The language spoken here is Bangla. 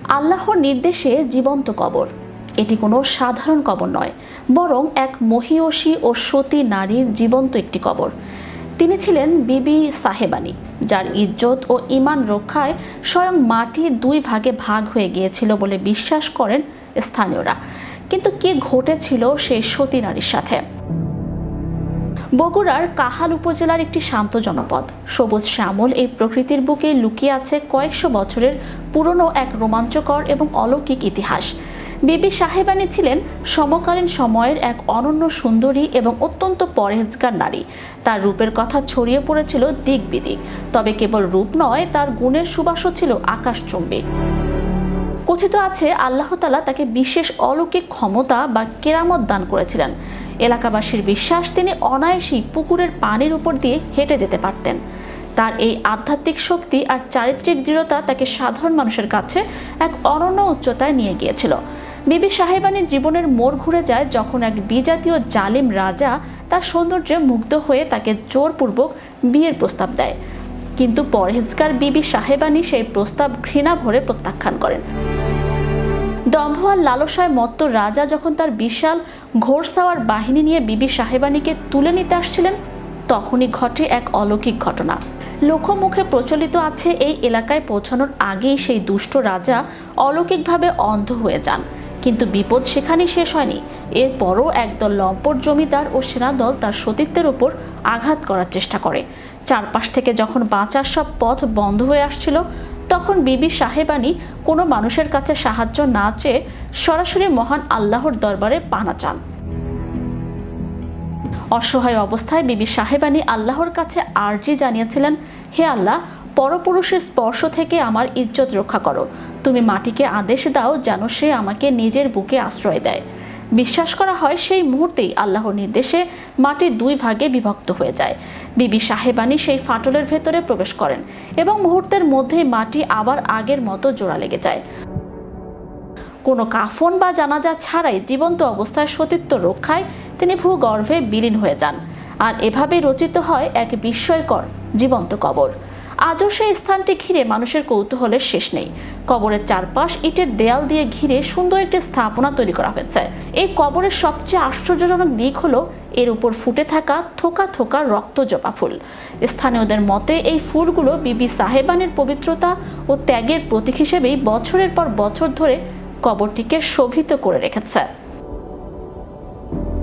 আল্লাহর নির্দেশে জীবন্ত কবর। এটি কোনো সাধারণ কবর নয়, বরং এক মহিয়সী ও সতী নারীর জীবন্ত একটি কবর। তিনি ছিলেন বিবি সাহেবানী, যার ইজ্জত ও ঈমান রক্ষায় স্বয়ং মাটি দুই ভাগে ভাগ হয়ে গিয়েছিল বলে বিশ্বাস করেন স্থানীয়রা। কিন্তু কি ঘটেছিল সেই সতী নারীর সাথে? বগুড়ার কাহাল উপজেলার একটি শান্ত জনপদ। সবুজ শ্যামল এই প্রকৃতির বুকে লুকিয়ে আছে কয়েকশো বছরের পুরনো এক রোমাঞ্চকর এবং অলৌকিক ইতিহাস। বিবি সাহেবানী ছিলেন সমকালীন সময়ের এক অনন্য সুন্দরী এবং অত্যন্ত পরহেজগার নারী। তার রূপের কথা ছড়িয়ে পড়েছিল দিক বিদিক, তবে কেবল রূপ নয়, তার গুণের সুবাসও ছিল আকাশচুম্বী। কথিত আছে আল্লাহ তাআলা তাকে বিশেষ অলৌকিক ক্ষমতা বা কেরামত দান করেছিলেন। এলাকাবাসীর বিশ্বাস তিনি অনায়াসেই পুকুরের পানির উপর দিয়ে হেঁটে যেতে পারতেন। তার এই আধ্যাত্মিক শক্তি আর চারিত্রিক দৃঢ়তা তাকে সাধারণ মানুষের কাছে এক অনন্য উচ্চতায় নিয়ে গিয়েছিল। বিবি সাহেবানীর জীবনের মোড় ঘুরে যায় যখন এক বিজাতীয় জালিম রাজা তার সৌন্দর্যে মুগ্ধ হয়ে তাকে জোরপূর্বক বিয়ের প্রস্তাব দেয়। কিন্তু পরহেজগার বিবি সাহেবানী সেই প্রস্তাব ঘৃণা ভরে প্রত্যাখ্যান করেন। দম্ভ আর লালসায় মত্ত রাজা যখন তার বিশাল ঘোড়সাওয়ার বাহিনী নিয়ে বিবি সাহেবানীকে তুলে নিতে আসছিলেন, তখনই ঘটে এক অলৌকিক ঘটনা। লোকমুখে প্রচলিত আছে এই এলাকায় পৌঁছানোর আগেই সেই দুষ্ট রাজা অলৌকিকভাবে অন্ধ হয়ে যান। কিন্তু বিপদ সেখানেই শেষ হয়নি। এরপরও একদল লম্পট জমিদার ও সেনাদল তার সতীত্বের উপর আঘাত করার চেষ্টা করে। চারপাশ থেকে যখন বাঁচার সব পথ বন্ধ হয়ে আসছিল, তখন বিবি সাহেবানী কোনো মানুষের কাছে সাহায্য না চেয়ে সরাসরি মহান আল্লাহর দরবারে পানা চান। অসহায় অবস্থায় বিবি সাহেবানী আল্লাহর কাছে আরজি জানিয়েছিলেন, হে আল্লাহ, পরপুরুষের স্পর্শ থেকে আমার ইজ্জত রক্ষা করো। তুমি মাটিকে আদেশ দাও যেন সে আমাকে নিজের বুকে আশ্রয় দেয়। বিশ্বাস করা হয় সেই মুহূর্তেই আল্লাহর নির্দেশে মাটি দুই ভাগে বিভক্ত হয়ে যায়। বিবি সাহেবানী সেই ফাটলের ভেতরে প্রবেশ করেন এবং মুহূর্তের মধ্যেই মাটি আবার আগের মতো জোড়া লেগে যায়। কোনো কাফন বা জানাজা ছাড়াই জীবন্ত অবস্থায় সতীত্ব রক্ষায় তিনি ভূগর্ভে বিলীন হয়ে যান। আর এভাবেই রচিত হয় এক বিস্ময়কর জীবন্ত কবর। আজও সেই স্থানটি ঘিরে মানুষের কৌতূহলের শেষ নেই। কবরের চারপাশ ইটের দেয়াল দিয়ে ঘিরে সুন্দর একটি স্থাপনা তৈরি করা হয়েছে। এই কবরের সবচেয়ে আশ্চর্যজনক দিক হলো এর উপর ফুটে থাকা থোকা থোকা রক্ত জবা ফুল। স্থানীয়দের মতে এই ফুলগুলো বিবি সাহেবানের পবিত্রতা ও ত্যাগের প্রতীক হিসেবেই বছরের পর বছর ধরে কবরটিকে শোভিত করে রেখেছে।